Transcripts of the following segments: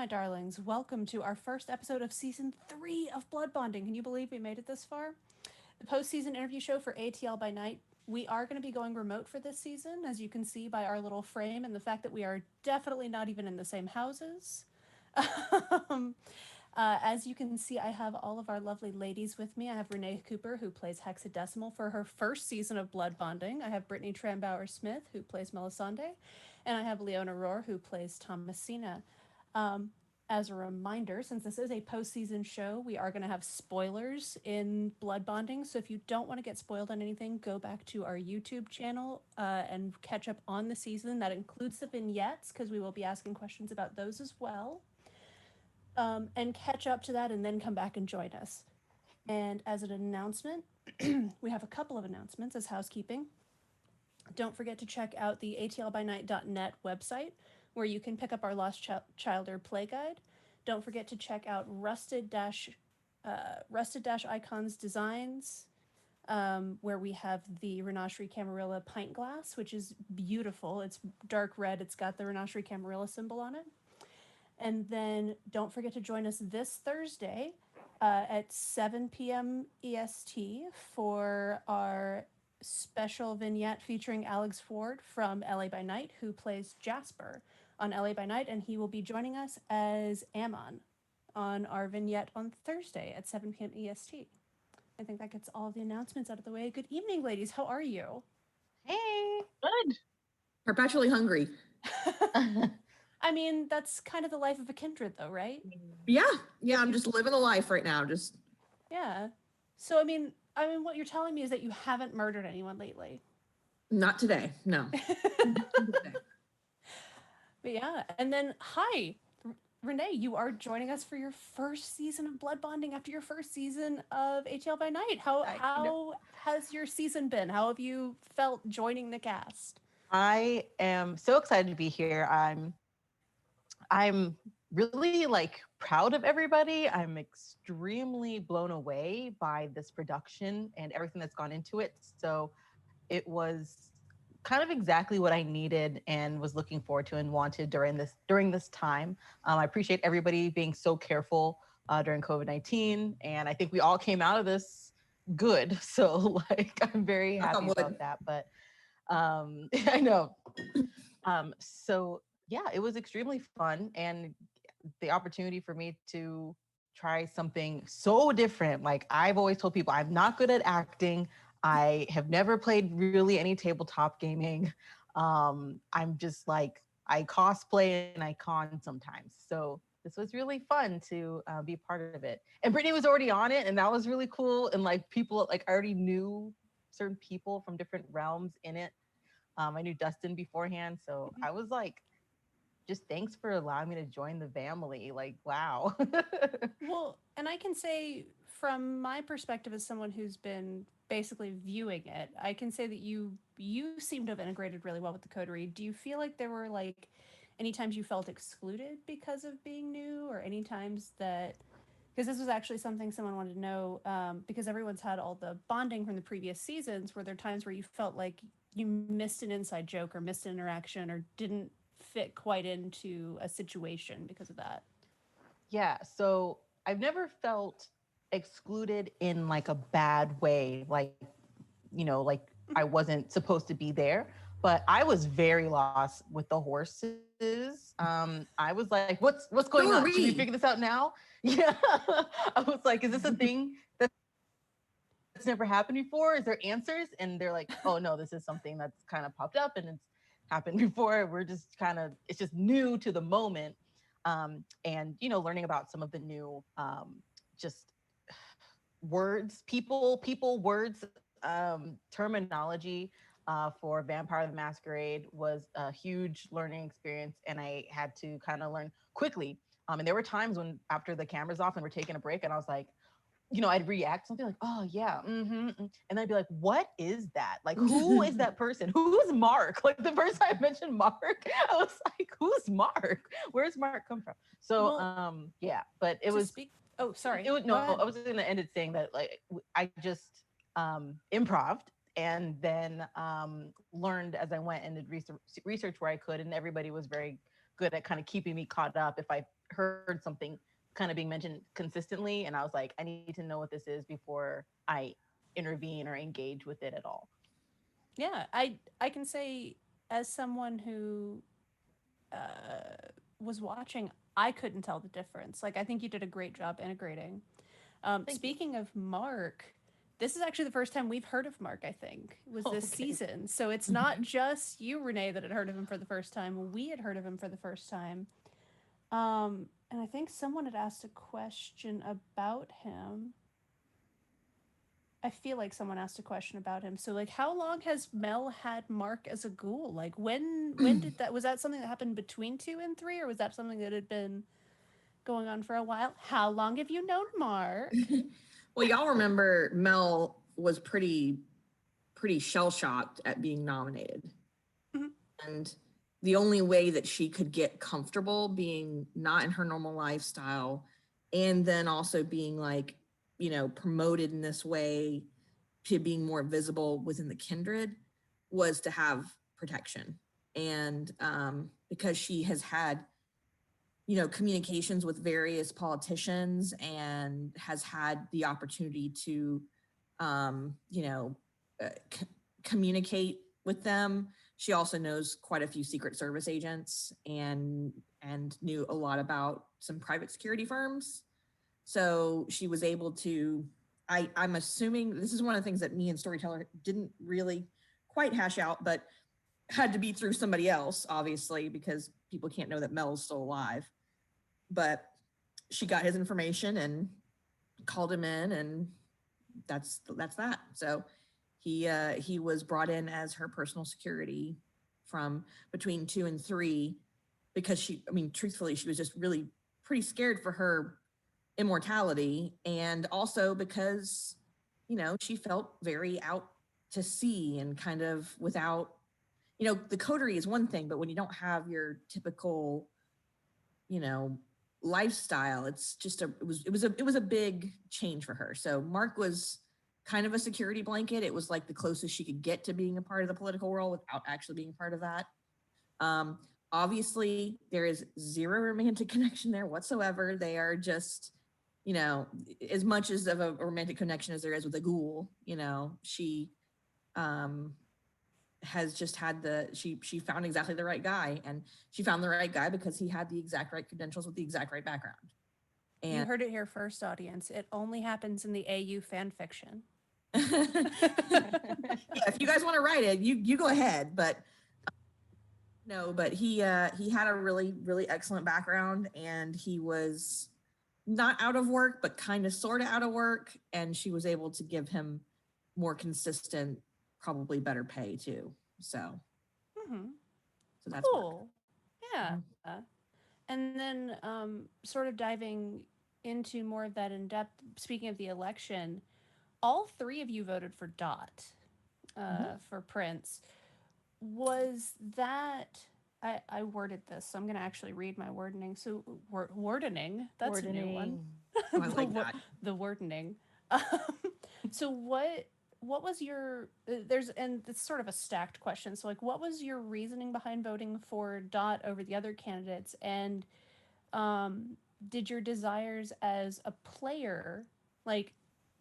darlings. Welcome to our first episode of season 3 of Blood Bonding. Can you believe we made it this far? The postseason interview show for ATL by night. We are going to be going remote for this season, as you can see by our little frame and the fact that we are definitely not even in the same houses. As you can see, I have all of our lovely ladies with me. I have Renee Cooper, who plays Hexadecimal for her first season of Blood Bonding. I have Brittany Trambauer-Smith, who plays Melisande. And I have Leona Rohr, who plays Thomasina. Um, as a reminder, since this is a postseason show, we are going to have spoilers in Blood Bonding. So if you don't want to get spoiled on anything, go back to our YouTube channel and catch up on the season. That includes the vignettes, because we will be asking questions about those as well. And catch up to that and then come back and join us. And as an announcement, we have a couple of announcements as housekeeping. Don't forget to check out the atlbynight.net website, where you can pick up our Lost Childer play guide. Don't forget to check out Rusted-Icons Designs, where we have the Renashri Camarilla pint glass, which is beautiful. It's dark red. It's got the Renashri Camarilla symbol on it. And then don't forget to join us this Thursday at 7 p.m. EST for our special vignette featuring Alex Ford from LA by Night, who plays Jasper on LA by Night, and he will be joining us as Ammon on our vignette on Thursday at 7 p.m. EST. I think that gets all of the announcements out of the way. Good evening, ladies. How are you? Hey. Good. Perpetually hungry. I mean, that's kind of the life of a kindred, though, right? Yeah, I'm just living a life right now. Yeah. So, I mean, what you're telling me is that you haven't murdered anyone lately. Not today, no. But yeah, and then, hi, Renee, you are joining us for your first season of Blood Bonding after your first season of ATL by Night. How has your season been? How have you felt joining the cast? I am so excited to be here. I'm really proud of everybody. I'm extremely blown away by this production and everything that's gone into it. So it was kind of exactly what I needed and was looking forward to and wanted during this time. I appreciate everybody being so careful during COVID-19, and I think we all came out of this good. So I'm very happy about that. But I know. So yeah, it was extremely fun, and the opportunity for me to try something so different. Like, I've always told people, I'm not good at acting. I have never played really any tabletop gaming. I'm just I cosplay and I con sometimes. So this was really fun to be part of it. And Brittany was already on it, and that was really cool. And people I already knew certain people from different realms in it. I knew Dustin beforehand, so I was just thanks for allowing me to join the family. Wow. Well, and I can say from my perspective as someone who's been basically viewing it, I can say that you seem to have integrated really well with the coterie. Do you feel like there were any times you felt excluded because of being new, or any times that, because this was actually something someone wanted to know, because everyone's had all the bonding from the previous seasons, were there times where you felt like you missed an inside joke or missed an interaction or didn't fit quite into a situation because of that? Yeah, so I've never felt excluded in a bad way, I wasn't supposed to be there. But I was very lost with the horses. I was like, what's going on? Should we figure this out now? Yeah. I was like, is this a thing that's never happened before? Is there answers? And they're like, oh no, this is something that's kind of popped up and it's happened before. We're just it's just new to the moment. And learning about some of the new just words, people words, terminology for Vampire the Masquerade was a huge learning experience, and I had to kind of learn quickly. And there were times when after the camera's off and we're taking a break, and I was like, I'd react something like, oh yeah, and I'd be like, what is that? Who is that person? Who's Mark? The first time I mentioned Mark, I was like, who's Mark? Where's Mark come from? So yeah, but it was. Oh, sorry. I was going to end it saying that I just improved, and then learned as I went and did research where I could, and everybody was very good at kind of keeping me caught up if I heard something kind of being mentioned consistently, and I was like, I need to know what this is before I intervene or engage with it at all. Yeah, I can say as someone who was watching, I couldn't tell the difference. Like, I think you did a great job integrating. Speaking of Mark, this is actually the first time we've heard of Mark, I think, was this season. So it's not just you, Renee, that had heard of him for the first time. We had heard of him for the first time. And I think someone had asked a question about him. I feel like someone asked a question about him. So, like, how long has Mel had Mark as a ghoul? Like, when did that, was that something that happened between 2 and 3, or was that something that had been going on for a while? How long have you known Mark? Well, y'all remember Mel was pretty shell-shocked at being nominated. And the only way that she could get comfortable being not in her normal lifestyle, and then also being like, you know, promoted in this way to being more visible within the kindred, was to have protection. And because she has had, you know, communications with various politicians and has had the opportunity to, you know, communicate with them. She also knows quite a few Secret Service agents and knew a lot about some private security firms. So she was able to, I'm assuming this is one of the things that me and Storyteller didn't really quite hash out, but had to be through somebody else, obviously, because people can't know that Mel's still alive. But she got his information and called him in, and that's that. So he was brought in as her personal security from between 2 and 3, because she, I mean, truthfully, she was just really pretty scared for her immortality, and also because, you know, she felt very out to sea and kind of without, you know, the coterie is one thing, but when you don't have your typical, you know, lifestyle, it's just it was a big change for her. So Mark was kind of a security blanket. It was like the closest she could get to being a part of the political world without actually being part of that. Obviously, there is zero romantic connection there whatsoever. They are just, you know, as much as of a romantic connection as there is with a ghoul, you know, she has just had she found exactly the right guy, and she found the right guy because he had the exact right credentials with the exact right background. And you heard it here first, audience. It only happens in the AU fan fiction. yeah, if you guys want to write it, you go ahead. But no, but he had a really excellent background, and he was not out of work, but kind of sort of out of work, and she was able to give him more consistent, probably better pay too. So, so that's cool. Yeah. And then sort of diving into more of that in depth, speaking of the election, all 3 of you voted for Dot for Prince. Was that, I worded this, so I'm going to actually read my wording. So, wordening, that's a new one. Oh, I like that. The wordening. So what was your, and it's sort of a stacked question. So, like, what was your reasoning behind voting for Dot over the other candidates? And did your desires as a player, like,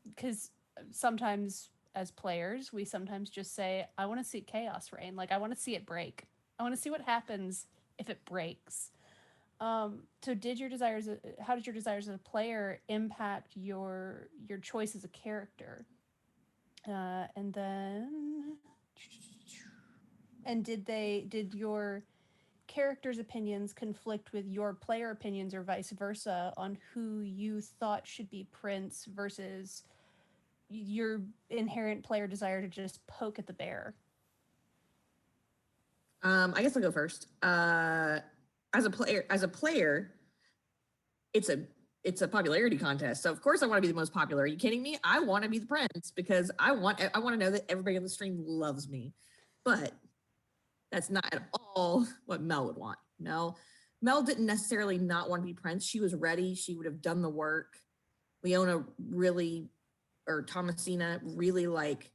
because sometimes as players, we sometimes just say, I want to see chaos reign. Like, I want to see it break. I want to see what happens if it breaks. So did your desires, how did your desires as a player impact your choice as a character? And then, and did your characters' opinions conflict with your player opinions, or vice versa, on who you thought should be Prince versus your inherent player desire to just poke at the bear? I guess I'll go first. As a player, it's a popularity contest. So of course I want to be the most popular. Are you kidding me? I want to be the Prince because I want to know that everybody on the stream loves me. But that's not at all what Mel would want. No, Mel didn't necessarily not want to be Prince. She was ready. She would have done the work. Leona really, or Thomasina really like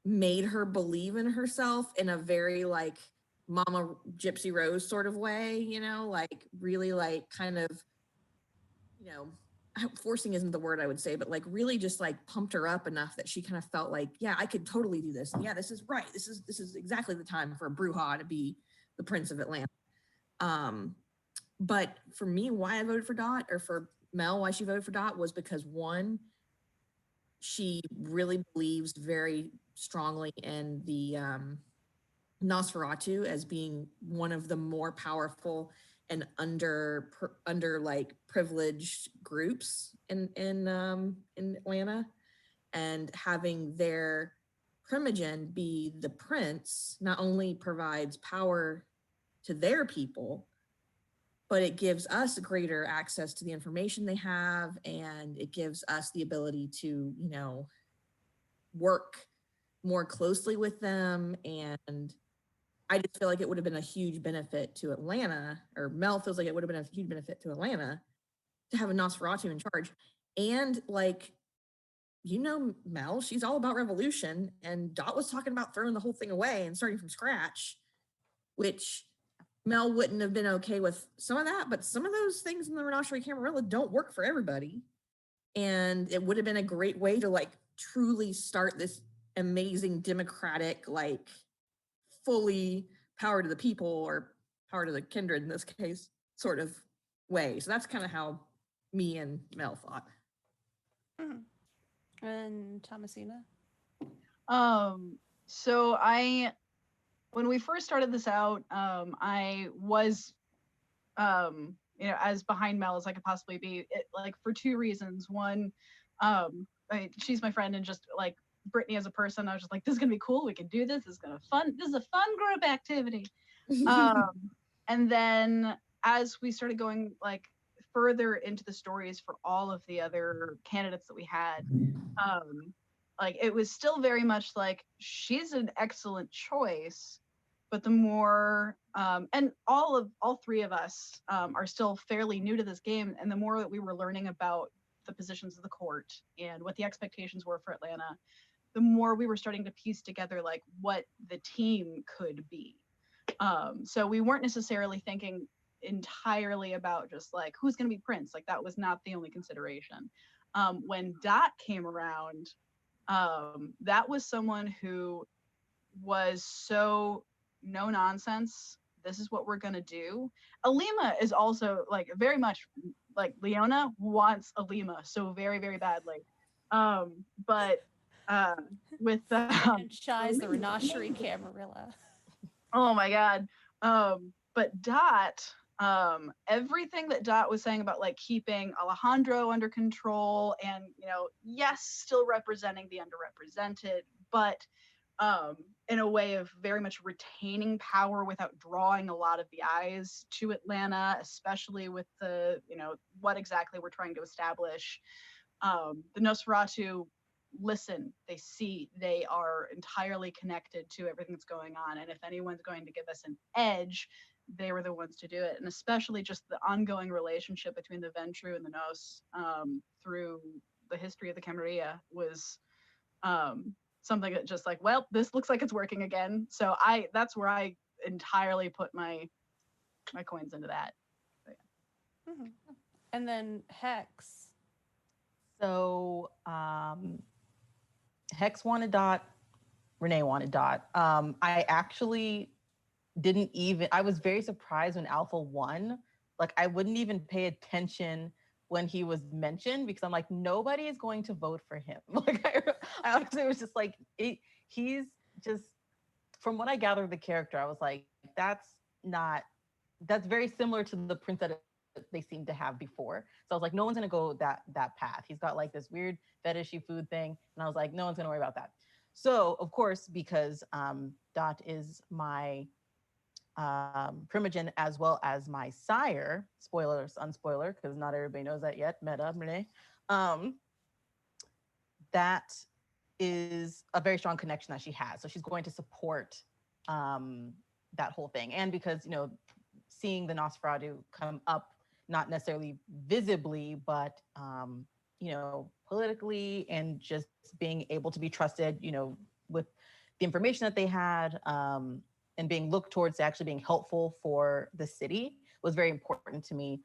made her believe in herself in a very like Mama Gypsy Rose sort of way, you know, like really like kind of, you know, forcing isn't the word I would say, but like really just like pumped her up enough that she kind of felt like, yeah, I could totally do this. And yeah, this is right. This is exactly the time for a Bruja to be the Prince of Atlanta. But for me, why I voted for Dot, or for Mel, why she voted for Dot, was because one, she really believes very strongly in the Nosferatu as being one of the more powerful and under like privileged groups in Atlanta, and having their primogen be the prince not only provides power to their people, but it gives us greater access to the information they have, and it gives us the ability to, you know, work more closely with them. And I just feel like it would have been a huge benefit to Atlanta, or Mel feels like it would have been a huge benefit to Atlanta to have a Nosferatu in charge. And like, you know, Mel, she's all about revolution, and Dot was talking about throwing the whole thing away and starting from scratch, which Mel wouldn't have been okay with some of that, but some of those things in the Renosterie Camarilla don't work for everybody. And it would have been a great way to like truly start this amazing democratic, like fully power to the people, or power to the kindred in this case, sort of way. So that's kind of how me and Mel thought. And Thomasina? So when we first started this out, I was, as behind Mel as I could possibly be, like for two reasons. One, she's my friend, and just like Brittany as a person, I was just like, this is gonna be cool. We can do this. This is a fun group activity. And then as we started going like further into the stories for all of the other candidates that we had, like it was still very much like she's an excellent choice, but the more and all three of us are still fairly new to this game, and the more that we were learning about the positions of the court and what the expectations were for Atlanta, the more we were starting to piece together like what the team could be. So we weren't necessarily thinking entirely about just like who's going to be Prince. Like that was not the only consideration. When Dot came around, that was someone who was so no nonsense. This is what we're going to do. Alima is also like very much like Leona wants Alima so very, very badly. But with Franchise the Renosterie Camarilla. oh my god. But Dot, everything that Dot was saying about like keeping Alejandro under control and, yes, still representing the underrepresented, but in a way of very much retaining power without drawing a lot of the eyes to Atlanta, especially with the, what exactly we're trying to establish. The Nosferatu listen, they see, they are entirely connected to everything that's going on. And if anyone's going to give us an edge, they were the ones to do it. And especially just the ongoing relationship between the Ventru and the Nos through the history of the Camarilla was something that just like, well, this looks like it's working again. So that's where I entirely put my coins into that. Mm-hmm. And then Hex. So Hex wanted Dot, Renee wanted Dot. I actually I was very surprised when Alpha won. Like I wouldn't even pay attention when he was mentioned because I'm like, nobody is going to vote for him. Like I honestly was just like, he's just, from what I gathered of the character, I was like, that's very similar to the prince that they seemed to have before. So I was like, no one's gonna go that path. He's got like this weird fetishy food thing. And I was like, no one's gonna worry about that. So of course, because Dot is my primogen as well as my sire, spoilers, unspoiler, because not everybody knows that yet, meta, Renee, that is a very strong connection that she has. So she's going to support that whole thing. And because, seeing the Nosferatu come up, not necessarily visibly, but, politically, and just being able to be trusted, with the information that they had, and being looked towards to actually being helpful for the city was very important to me,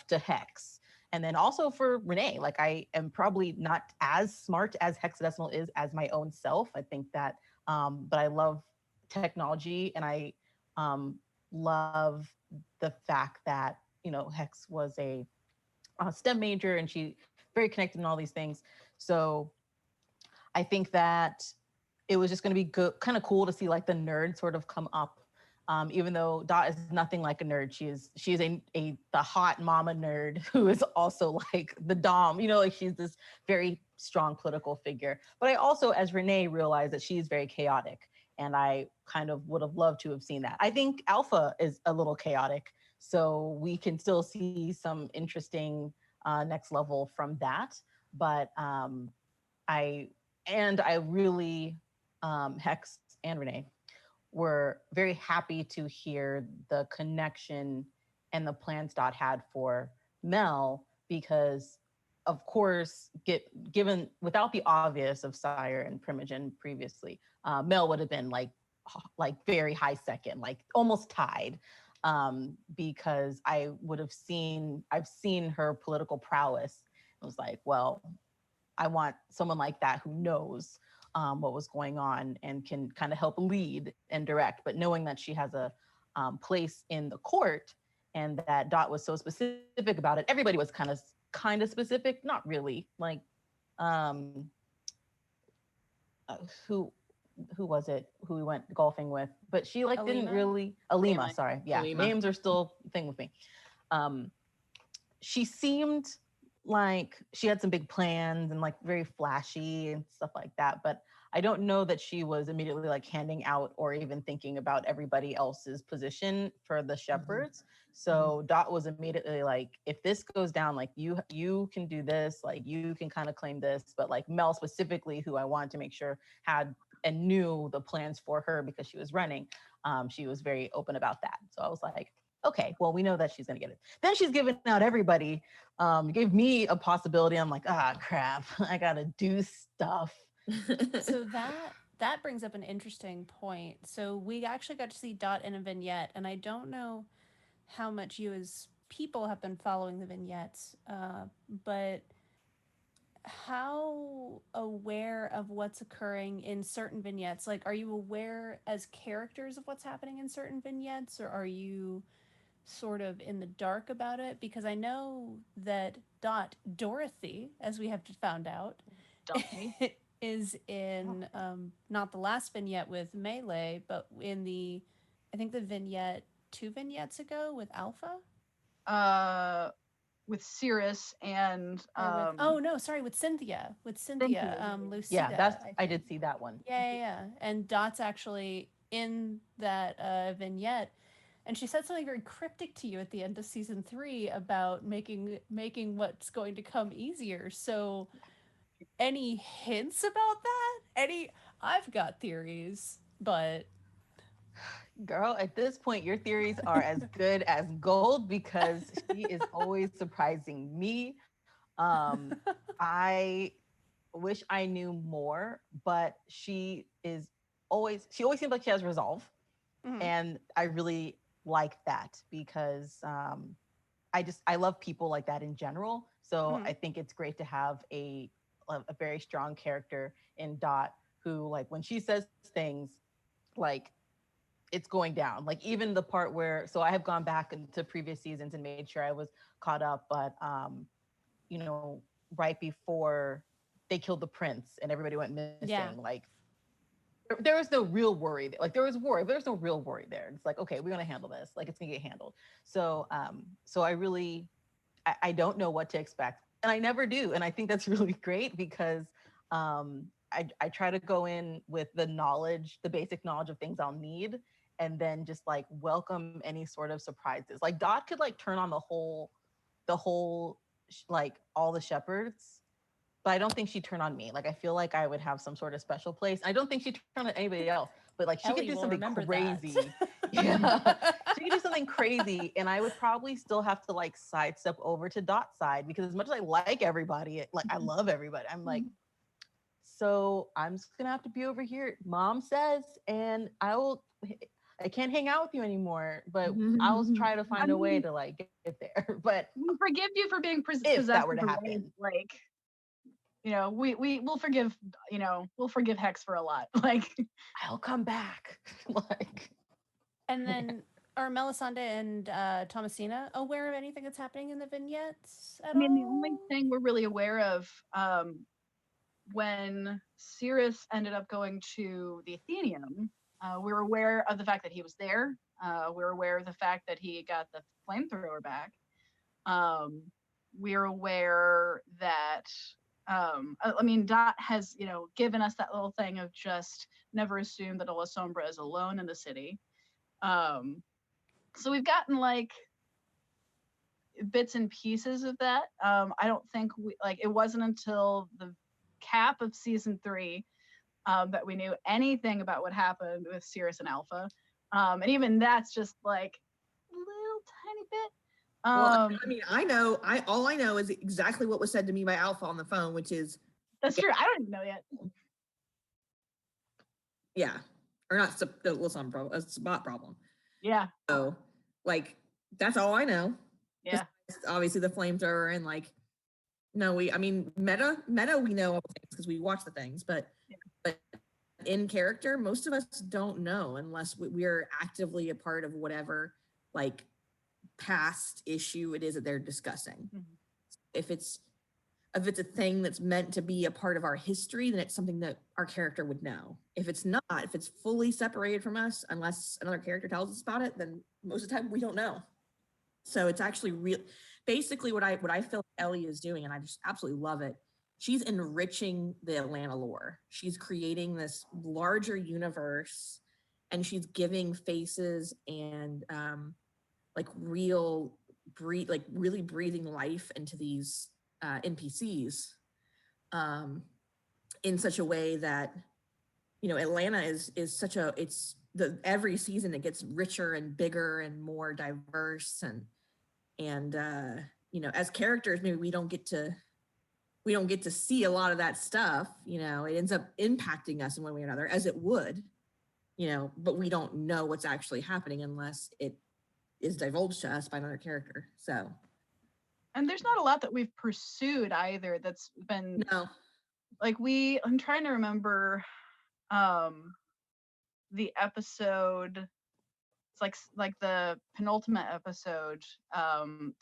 to Hex. And then also for Renee, like I am probably not as smart as hexadecimal is as my own self. I think that, but I love technology, and I love the fact that, you know, Hex was a STEM major and she very connected in all these things. So I think that it was just going to be good, kind of cool to see like the nerd sort of come up. Even though Dot is nothing like a nerd, she is the hot mama nerd who is also like the dom. You know, like she's this very strong political figure. But I also, as Renee, realized that she's very chaotic, and I kind of would have loved to have seen that. I think Alpha is a little chaotic, so we can still see some interesting next level from that. But I really, Hex and Renee, were very happy to hear the connection and the plans Dot had for Mel, because of course, given without the obvious of Sire and Primogen previously, Mel would have been like very high second, like almost tied, because I've seen her political prowess. I was like, well, I want someone like that who knows what was going on and can kind of help lead and direct. But knowing that she has a place in the court, and that Dot was so specific about it, everybody was kind of specific, not really. Like, who was it who we went golfing with? But she like didn't Alima? really Alima. Sorry, yeah, Alima. names are still a thing with me. She seemed like she had some big plans and like very flashy and stuff like that, but I don't know that she was immediately like handing out or even thinking about everybody else's position for the shepherds. So Dot was immediately like, if this goes down, like you can do this, like you can kind of claim this, but like Mel specifically, who I wanted to make sure had and knew the plans for her because she was running, she was very open about that. So I was like, okay, well, we know that she's gonna get it. Then she's giving out everybody, gave me a possibility. I'm like, crap, I gotta do stuff. So that brings up an interesting point. So we actually got to see Dot in a vignette, and I don't know how much you as people have been following the vignettes, but how aware of what's occurring in certain vignettes? Like, are you aware as characters of what's happening in certain vignettes, or are you sort of in the dark about it? Because I know that Dorothy, as we have found out, Dorothy. is in not the last vignette with Melee, but in I think the vignette 2 vignettes ago with Alpha. With Cirrus and Oh no, sorry, with Cynthia. Lucida. Yeah, I think. did see that one. Yeah. And Dot's actually in that vignette, and she said something very cryptic to you at the end of season 3 about making what's going to come easier. So, any hints about that? I've got theories, but Girl, at this point, your theories are as good as gold because she is always surprising me. I wish I knew more, but she always seems like she has resolve. Mhm. And I really like that because I love people like that in general. So I think it's great to have a very strong character in Dot who, like, when she says things, like, it's going down. Like, even the part where, so I have gone back into previous seasons and made sure I was caught up, but you know, right before they killed the prince and everybody went missing, like there was no real worry. Like, there was worry, but there's no real worry there. It's like, okay, we're gonna handle this. Like, it's gonna get handled. So so I don't know what to expect, and I never do. And I think that's really great because I try to go in with the basic knowledge of things I'll need, and then just like welcome any sort of surprises. Like, Dot could like turn on the whole like all the shepherds, but I don't think she'd turn on me. Like, I feel like I would have some sort of special place. I don't think she'd turn on anybody else, but like she Ellie could do will something remember crazy. that. Yeah, she could do something crazy, and I would probably still have to like sidestep over to Dot's side because as much as I like everybody, like I love everybody, I'm like, So I'm just gonna have to be over here. Mom says, and I can't hang out with you anymore, but I'll try to find a way to like get there. But we forgive you for being if possessed that were to of a happen, rage, like, you know, we'll forgive, you know, we'll forgive Hex for a lot. Like, I'll come back. Like, And then are Melisande and Thomasina aware of anything that's happening in the vignettes at I mean, the all? only thing we're really aware of, when Cirrus ended up going to the Athenium, we're aware of the fact that he was there. We're aware of the fact that he got the flamethrower back. We're aware that, I mean, Dot has, you know, given us that little thing of just never assume that Ola Sombra is alone in the city. So we've gotten like bits and pieces of that. I don't think it wasn't until the cap of season 3 that we knew anything about what happened with Cirrus and Alpha. And even that's just like a little tiny bit. Well, I mean, all I know is exactly what was said to me by Alpha on the phone, which is That's true. I don't even know yet. yeah, or not a spot problem. Yeah. So like that's all I know. Yeah. Obviously the flamethrower and like no, I mean meta we know all the things because we watch the things, but in character, most of us don't know unless we're actively a part of whatever like past issue it is that they're discussing. Mm-hmm. If it's a thing that's meant to be a part of our history, then it's something that our character would know. If it's not, if it's fully separated from us, unless another character tells us about it, then most of the time we don't know. So it's actually real. Basically, what I feel like Ellie is doing, and I just absolutely love it. She's enriching the Atlanta lore. She's creating this larger universe, and she's giving faces and really breathing life into these NPCs in such a way that, you know, Atlanta is such a, it's every season it gets richer and bigger and more diverse and you know, as characters, maybe we don't get to see a lot of that stuff, you know, it ends up impacting us in one way or another, as it would, you know, but we don't know what's actually happening unless it is divulged to us by another character. So, and there's not a lot that we've pursued either that's been like I'm trying to remember the episode. It's like the penultimate episode.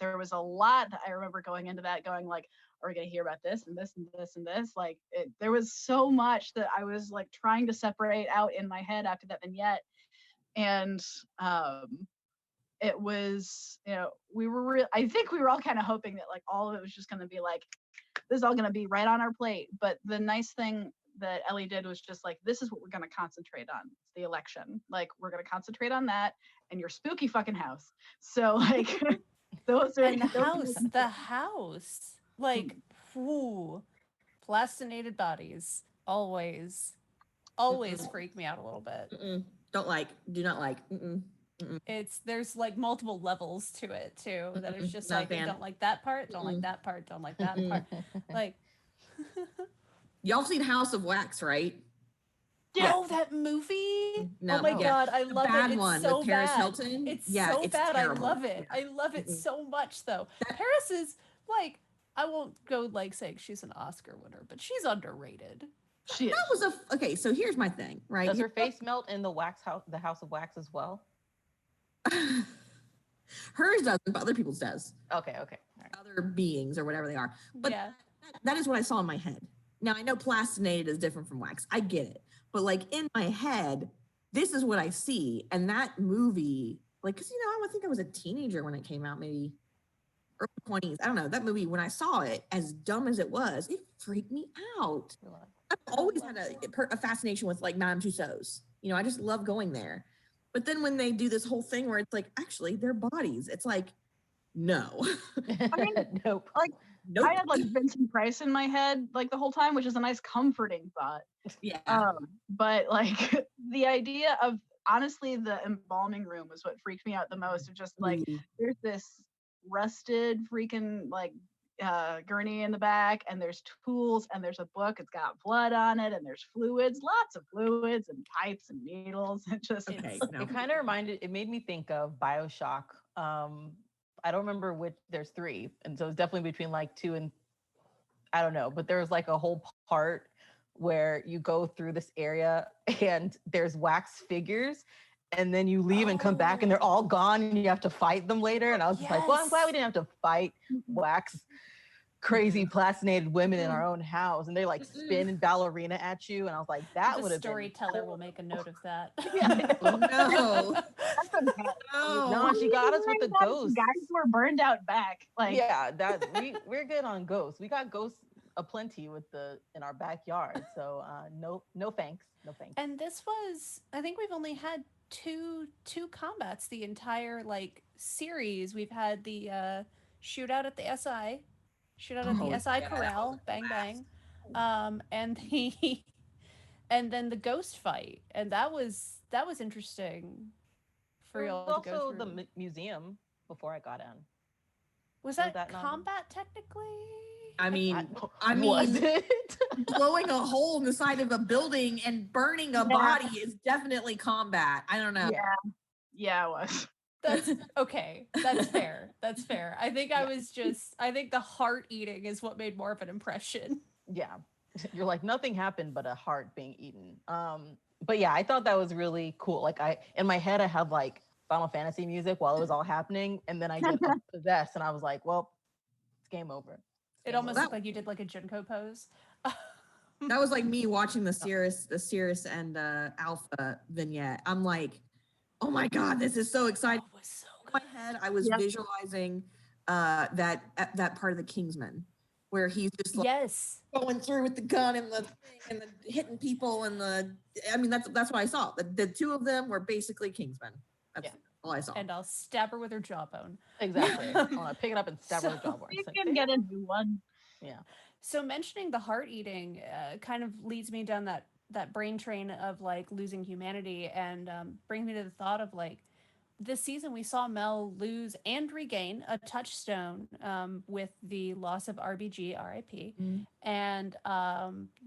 There was a lot that I remember going into that going like, are we going to hear about this and this and this and this? Like there was so much that I was like trying to separate out in my head after that vignette. And it was, you know, I think we were all kind of hoping that like all of it was just going to be like, this is all going to be right on our plate. But the nice thing that Ellie did was just like, this is what we're going to concentrate on. It's the election. Like, we're going to concentrate on that and your spooky fucking house. So like, those are and the house, like, ooh, plastinated bodies always freak me out a little bit. Do not like. There's like multiple levels to it too. That it's just like, I don't like that part, don't like that part, don't like that part. Like, y'all seen House of Wax, right? Yeah. Oh, that movie! No, oh my god, I love it. It's one so with Paris bad. Hilton. It's so bad. Terrible. I love it. I love it so much, though. Paris is like, I won't go like saying she's an Oscar winner, but she's underrated. She is. That was okay. So here's my thing, right? Does her face melt in the House of Wax as well? Hers doesn't, but other people's does. Okay. Right. Other beings or whatever they are. But yeah. that is what I saw in my head. Now I know plastinated is different from wax. I get it. But like in my head, this is what I see. And that movie, like, cause you know, I think I was a teenager when it came out, maybe early 20s. I don't know. That movie, when I saw it, as dumb as it was, it freaked me out. I've always had a fascination with like Madame Tussauds. You know, I just love going there. But then when they do this whole thing where it's like, actually, they're bodies. It's like, no. I mean, nope. Like, nope. I had like Vincent Price in my head like the whole time, which is a nice comforting thought. Yeah. But like the idea of, honestly, the embalming room was what freaked me out the most. Of just like, there's this rusted freaking like gurney in the back, and there's tools, and there's a book. It's got blood on it, and there's fluids, lots of fluids and pipes and needles. And just Okay, no. It kind of it made me think of BioShock. I don't remember which, there's 3. And so it's definitely between like 2 and I don't know, but there's like a whole part where you go through this area and there's wax figures and then you leave and come back and they're all gone and you have to fight them later. And I was just like, well, I'm glad we didn't have to fight wax crazy plastinated women in our own house, and they like spin and ballerina at you, and I was like, that would The have been storyteller will make a note of that. Yeah, I Oh, know. no. that's a No. No, she got us with the ghosts. Guys who were burned out back. Like, Yeah, that we're good on ghosts. We got ghosts aplenty with the in our backyard. So no thanks. No thanks. And this was, I think we've only had two combats the entire like series. We've had the shootout at the SI, shootout at the Oh, SI yeah, corral, bang bang, and the and then the ghost fight, and that was interesting for There y'all was to go also through. the museum before I got in. Was was that, that not- combat technically? I mean, was mean, it? blowing a hole in the side of a building and burning a body is definitely combat. I don't know. yeah, it was. That's okay. That's fair. That's fair. I think I think the heart eating is what made more of an impression. Yeah, you're like nothing happened but a heart being eaten. But yeah, I thought that was really cool. Like in my head I had like Final Fantasy music while it was all happening, and then I get possessed and I was like, well, it's game over. It almost looked like you did like a Junko pose. That was like me watching the Cirrus and Alpha vignette. I'm like, oh my God, this is so exciting. Oh, it was so In my head, I was visualizing that part of the Kingsman where he's just like yes, going through with the gun and the thing and the hitting people and I mean that's what I saw. The 2 of them were basically Kingsmen. That's all I saw. and I'll stab her with her jawbone. Exactly. I want to pick it up and stab her with a jawbone. You can get a new one. Yeah. So mentioning the heart eating kind of leads me down that brain train of like losing humanity, and brings me to the thought of like this season we saw Mel lose and regain a touchstone with the loss of RBG, RIP, and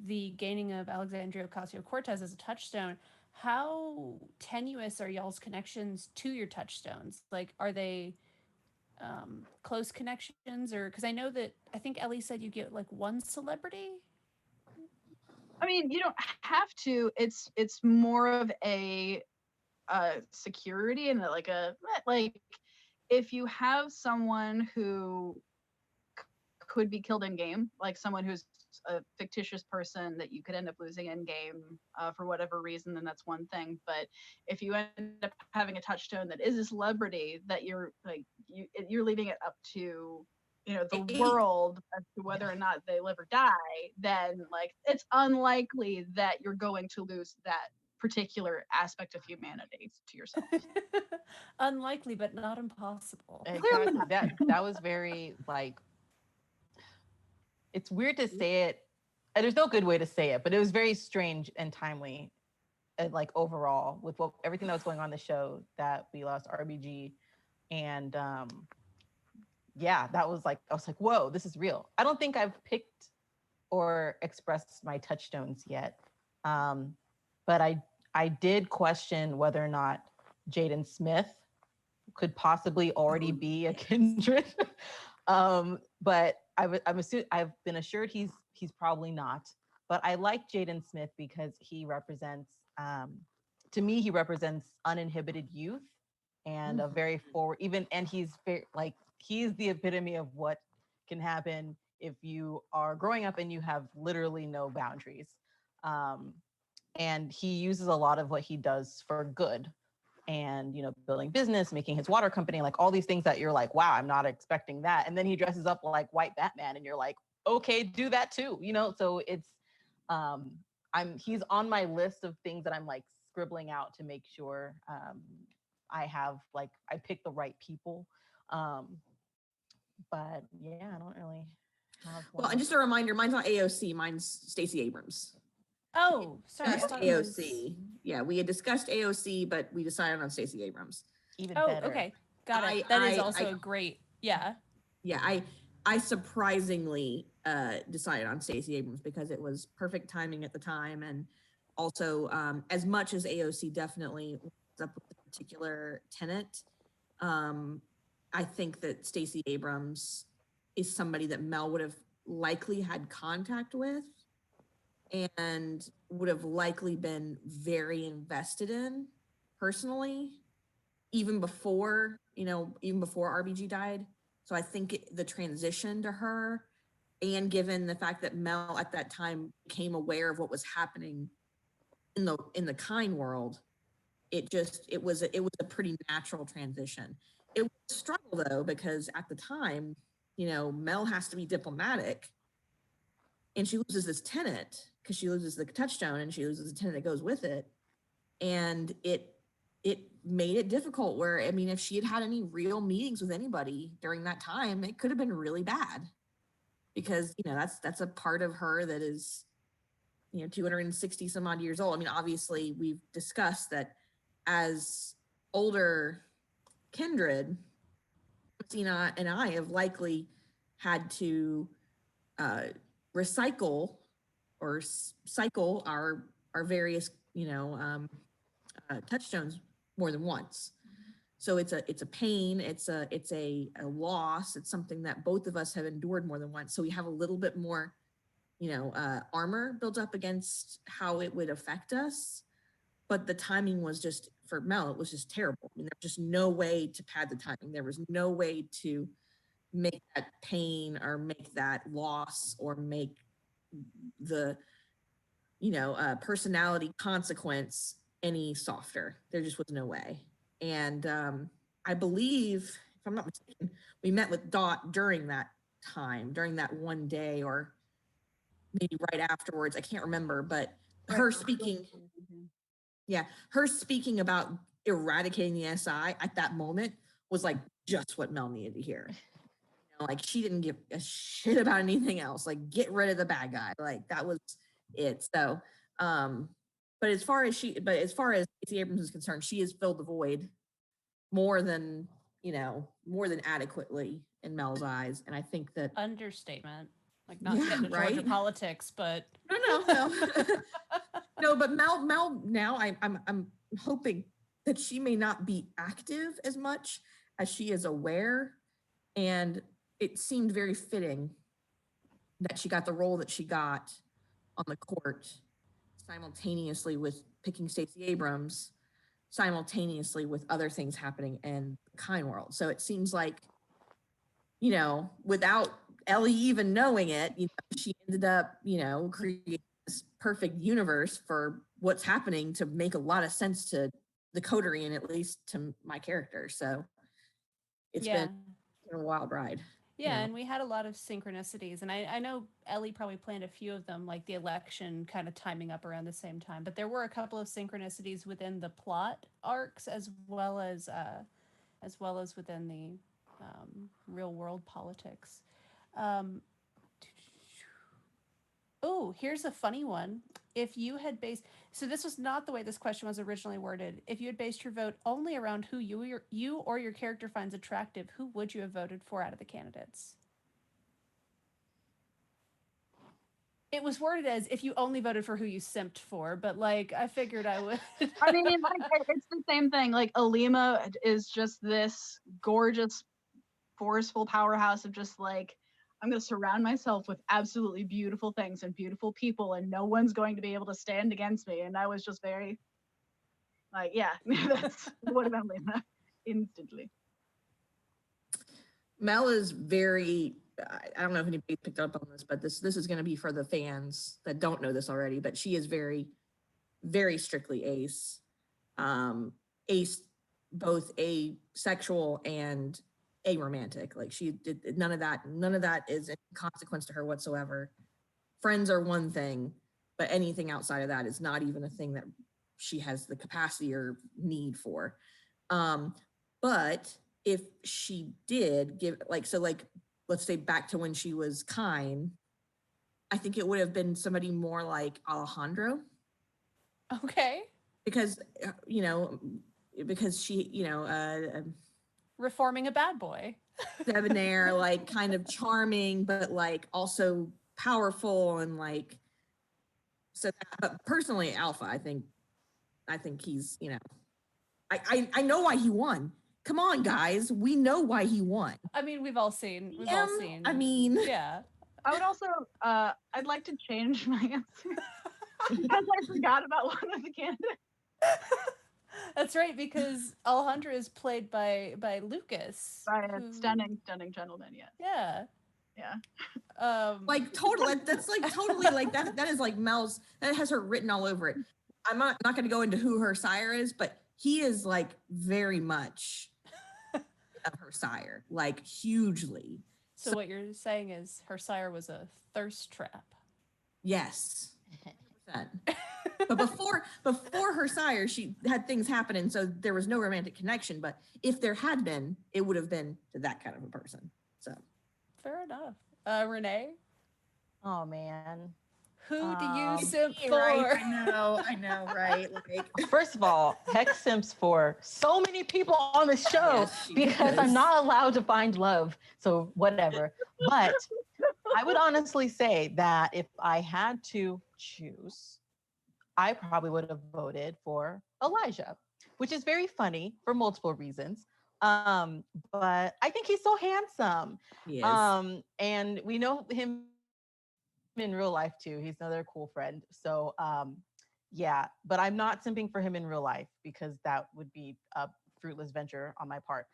the gaining of Alexandria Ocasio-Cortez as a touchstone. How tenuous are y'all's connections to your touchstones? Like, are they close connections, or because I know that I think Ellie said you get like one celebrity? I mean, you don't have to. It's more of a security and like if you have someone who could be killed in game, like someone who's a fictitious person that you could end up losing in game for whatever reason, then that's one thing. But if you end up having a touchstone that is a celebrity, that you're like you're leaving it up to the world as to whether or not they live or die, then like it's unlikely that you're going to lose that particular aspect of humanity to yourself. Unlikely, but not impossible. Exactly. That was very like, it's weird to say it, and there's no good way to say it, but it was very strange and timely, and like overall with everything that was going on in the show, that we lost RBG, and yeah, that was like, I was like, whoa, this is real. I don't think I've picked or expressed my touchstones yet, but I did question whether or not Jaden Smith could possibly already be a kindred. But I've been assured he's probably not. But I like Jaden Smith because he represents, to me, he represents uninhibited youth and a very forward, and he's very like, he's the epitome of what can happen if you are growing up and you have literally no boundaries. And he uses a lot of what he does for good, and building business, making his water company, like all these things that you're like, wow, I'm not expecting that. And then he dresses up like white Batman and you're like, okay, do that too, so it's he's on my list of things that I'm like scribbling out to make sure I pick the right people. But yeah, I don't really have one. Well, and just a reminder, mine's not AOC, mine's Stacey Abrams. Oh, sorry. Just AOC. Yeah, we had discussed AOC, but we decided on Stacey Abrams. Even Oh, better. okay. Got it. That is also a great, yeah. Yeah, I surprisingly decided on Stacey Abrams because it was perfect timing at the time, and also as much as AOC definitely was up with a particular tenant, I think that Stacey Abrams is somebody that Mel would have likely had contact with and would have likely been very invested in personally, even before, even before RBG died. So I think the transition to her, and given the fact that Mel at that time became aware of what was happening in the Kine world, it was a pretty natural transition. It was a struggle though, because at the time, Mel has to be diplomatic, and she loses this tenant because she loses the touchstone and she loses the tenant that goes with it, and it made it difficult. Where, I mean, if she had had any real meetings with anybody during that time, it could have been really bad, because that's a part of her that is 260 some odd years old. I mean, obviously we've discussed that as older kindred, Thomasina and I have likely had to recycle or cycle our various touchstones more than once. So it's a pain, it's a loss, it's something that both of us have endured more than once. So we have a little bit more armor built up against how it would affect us. But the timing was just, for Mel, it was just terrible. I mean, there was just no way to pad the timing. There was no way to make that pain or make that loss or make the personality consequence any softer. There just was no way. And I believe, if I'm not mistaken, we met with Dot during that time, during that one day, or maybe right afterwards. I can't remember, but her speaking about eradicating the SI at that moment was like just what Mel needed to hear. Like, she didn't give a shit about anything else. Like, get rid of the bad guy. Like, that was it. So, but as far as Stacey Abrams is concerned, she has filled the void more than adequately in Mel's eyes. And I think that Understatement. Like, not getting into Georgia politics, but no. No, but Mel now, I'm hoping that she may not be active as much as she is aware. And it seemed very fitting that she got the role that she got on the court simultaneously with picking Stacey Abrams, simultaneously with other things happening in the Kine world. So it seems like, without Ellie even knowing it, she ended up, creating this perfect universe for what's happening to make a lot of sense to the coterie, and at least to my character. So it's been a wild ride. Yeah, and we had a lot of synchronicities, and I know Ellie probably planned a few of them, like the election kind of timing up around the same time. But there were a couple of synchronicities within the plot arcs, as well as within the real world politics. Oh, here's a funny one. If you had based, so this was not the way this question was originally worded. If you had based your vote only around who you or your character finds attractive, who would you have voted for out of the candidates? It was worded as if you only voted for who you simped for, but like, I figured I would. I mean, like, it's the same thing. Like, Alima is just this gorgeous, forceful powerhouse of just like, I'm going to surround myself with absolutely beautiful things and beautiful people, and no one's going to be able to stand against me. And I was just very like, yeah, that's what about Alima instantly. Mel is very, I don't know if anybody picked up on this, but this is going to be for the fans that don't know this already, but she is very, very strictly ace. Ace, both asexual and aromantic. Like, she did none of that is a consequence to her whatsoever. Friends are one thing, but anything outside of that is not even a thing that she has the capacity or need for. But if she did give, let's say back to when she was Kine, I think it would have been somebody more like Alejandro. Okay. Because she, reforming a bad boy. debonair, like kind of charming, but like also powerful and like so. But personally, Alpha, I think he's I know why he won. Come on, guys, we know why he won. I mean, we've all seen. I mean, yeah. I would also, I'd like to change my answer because I forgot about one of the candidates. That's right, because Alejandra is played by Lucas. By a stunning gentleman, yes. Yeah. Yeah. Like totally, that's like totally like that. That is like Mel's. That has her written all over it. I'm not going to go into who her sire is, but he is like very much of her sire, like hugely. So what you're saying is her sire was a thirst trap. Yes. 100%. But before her sire, she had things happen, and so there was no romantic connection. But if there had been, it would have been to that kind of a person. So fair enough. Renee, Oh man. who do you simp for? Right? I know, right? Like, First of all, Hex simps for so many people on the show Yes, because does. I'm not allowed to find love. So whatever. But I would honestly say that if I had to choose, I probably would have voted for Elijah, which is very funny for multiple reasons. But I think he's so handsome. he is. And we know him in real life too. He's another cool friend. So yeah, but I'm not simping for him in real life because that would be a fruitless venture on my part.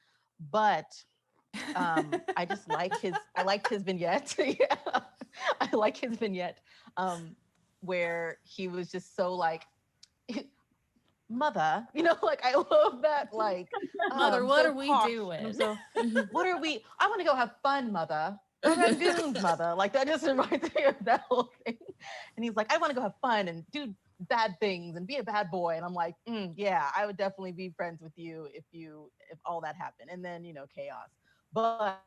But I just like I liked his vignette. Yeah. I like his vignette where he was just so like, mother, like I love that, like, Mother, what so are we posh. doing? So, what are we? I want to go have fun, mother. Goons, mother. Like that just reminds me of that whole thing. And he's like, I want to go have fun and do bad things and be a bad boy. And I'm like, yeah, I would definitely be friends with you if all that happened. And then chaos. But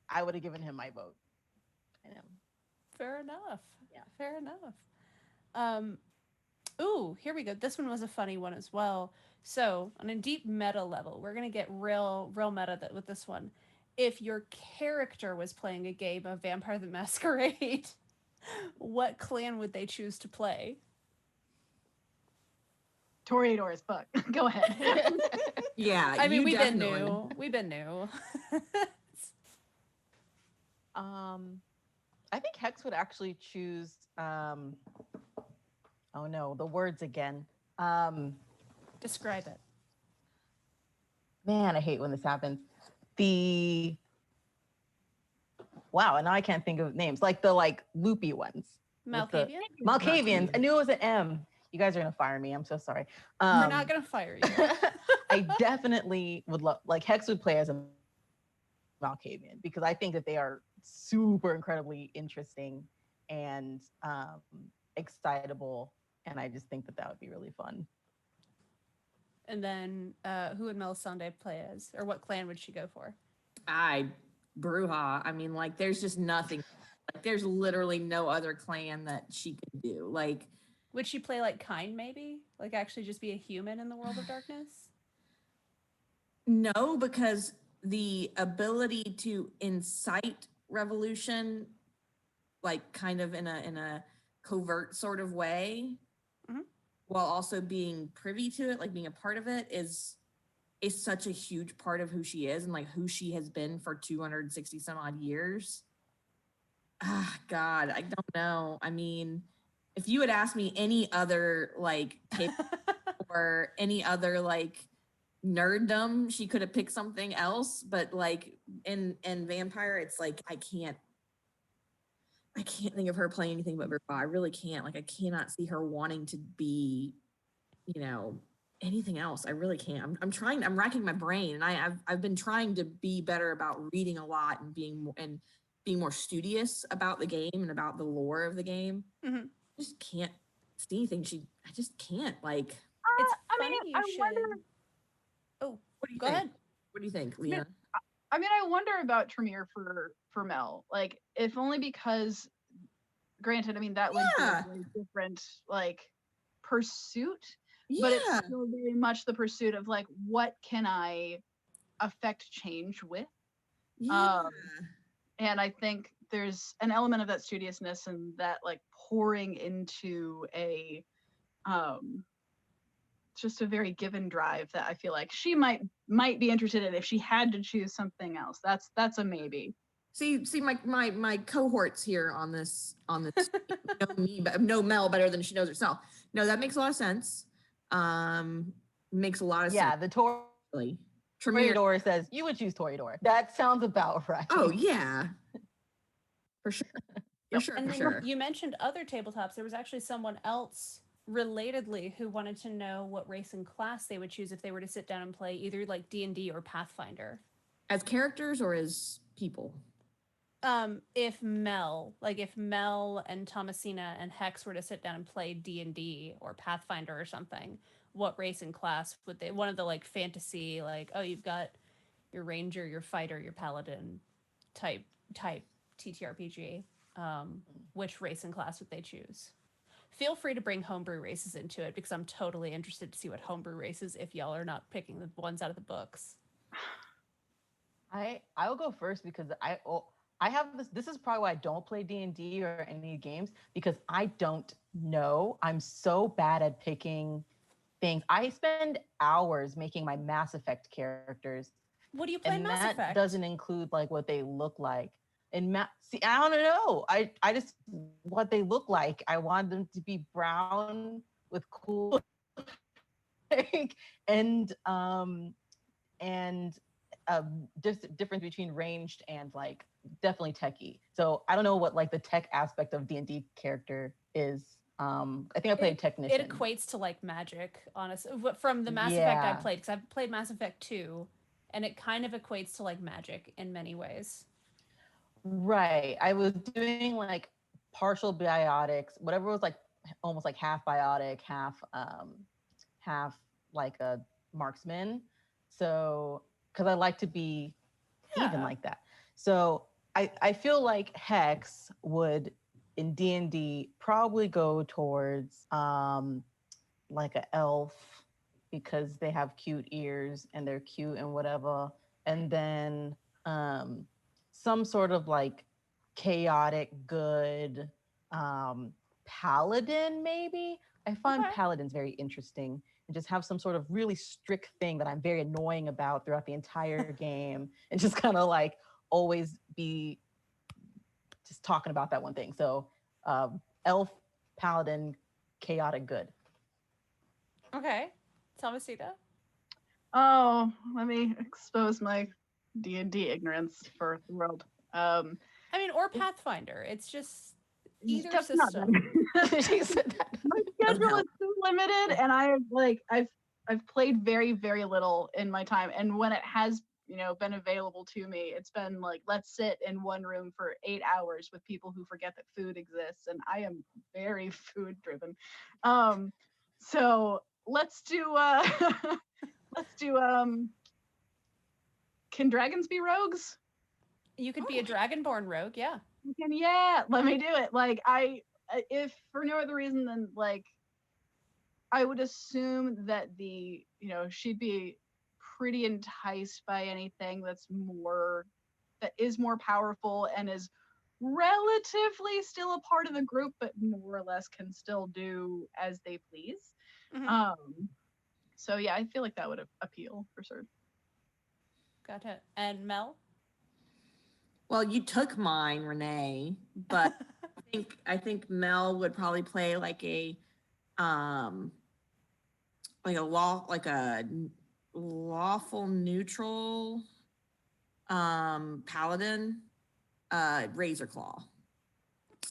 I would have given him my vote. I know. Fair enough. Yeah. Fair enough. Ooh, here we go. This one was a funny one as well. So on a deep meta level, we're gonna get real meta with this one. If your character was playing a game of Vampire the Masquerade, what clan would they choose to play? Toreador's book. Go ahead. Yeah, I mean, you we've been definitely. new. We've been new. I think Hex would actually choose oh no, the words again. Describe it. Man, I hate when this happens. Wow, and now I can't think of names. Like the loopy ones. Malkavian? Malkavians. I knew it was an M. You guys are gonna fire me. I'm so sorry. We're not gonna fire you. I definitely would love, like, Hex would play as a Malkavian because I think that they are super incredibly interesting and excitable, and I just think that would be really fun. And then who would Melisande play as? Or what clan would she go for? Bruja. I mean, like, there's just nothing. Like, there's literally no other clan that she could do. Like, would she play like Kind, maybe? Like actually just be a human in the world of darkness? no, because the ability to incite revolution, like kind of in a covert sort of way, while also being privy to it, like being a part of it, is such a huge part of who she is and like who she has been for 260 some odd years. God, I don't know. I mean, if you had asked me any other like or any other like nerddom, she could have picked something else. But like in Vampire, it's like I can't think of her playing anything but Bruja. I really can't. Like, I cannot see her wanting to be, anything else. I really can't. I'm racking my brain, and I've been trying to be better about reading a lot and being more studious about the game and about the lore of the game. Mm-hmm. I just can't see anything. I just can't, like. It's I funny mean, you I should. wonder. Oh, what do you Go think? ahead. What do you think, Leah? I mean, I wonder about Tremere for Mel. Like, if only because, granted, I mean that would be a very different like pursuit, but it's still very much the pursuit of like, what can I affect change with? Yeah. And I think there's an element of that studiousness and that like pouring into a just a very given drive that I feel like she might be interested in if she had to choose something else. That's a maybe. See, my cohorts here on this know me, but know Mel better than she knows herself. No, that makes a lot of sense. Makes a lot of Yeah, sense. the Really. Tremere. Toreador says you would choose Toreador. That sounds about right. Oh yeah, for sure, for sure, And for then sure. you mentioned other tabletops. There was actually someone else relatedly who wanted to know what race and class they would choose if they were to sit down and play either like D&D or Pathfinder. As characters or as people? If Mel and Thomasina and Hex were to sit down and play D&D or Pathfinder or something, what race and class would they? One of the like fantasy, like, oh, you've got your ranger, your fighter, your paladin type TTRPG. Which race and class would they choose? Feel free to bring homebrew races into it because I'm totally interested to see what homebrew races if y'all are not picking the ones out of the books. I'll go first because I have this. This is probably why I don't play D&D or any games because I don't know. I'm so bad at picking things. I spend hours making my Mass Effect characters. What do you play and Mass that Effect? doesn't include like what they look like. And see, I don't know. I just what they look like. I want them to be brown with cool like, and just difference between ranged and like definitely techie. So I don't know what like the tech aspect of D&D character is. I think I played technician. It equates to like magic, honestly. From the Mass Effect I played, because I've played Mass Effect 2, and it kind of equates to like magic in many ways. Right. I was doing like partial biotics, whatever was like almost like half biotic, half like a marksman. So because I like to be even like that. So I feel like Hex would in D&D probably go towards like an elf because they have cute ears and they're cute and whatever. And then some sort of like chaotic good paladin maybe. I find paladins very interesting and just have some sort of really strict thing that I'm very annoying about throughout the entire game and just kind of like always be just talking about that one thing. So elf, paladin, chaotic good. Okay. Thomasina? Oh, let me expose my D&D ignorance for the world. I mean, or Pathfinder. It's just either that's system. She said that. My schedule is so limited, and I've played very, very little in my time. And when it has, been available to me, it's been like, let's sit in one room for 8 hours with people who forget that food exists, and I am very food driven. So let's do can dragons be rogues? You could be a dragonborn rogue, yeah. Yeah, let me do it. Like if for no other reason than like I would assume that she'd be pretty enticed by anything that is more powerful and is relatively still a part of the group, but more or less can still do as they please. Mm-hmm. So yeah, I feel like that would appeal for sure. Gotcha. And Mel? Well, you took mine, Renee, but I think Mel would probably play like a lawful neutral paladin, razor claw.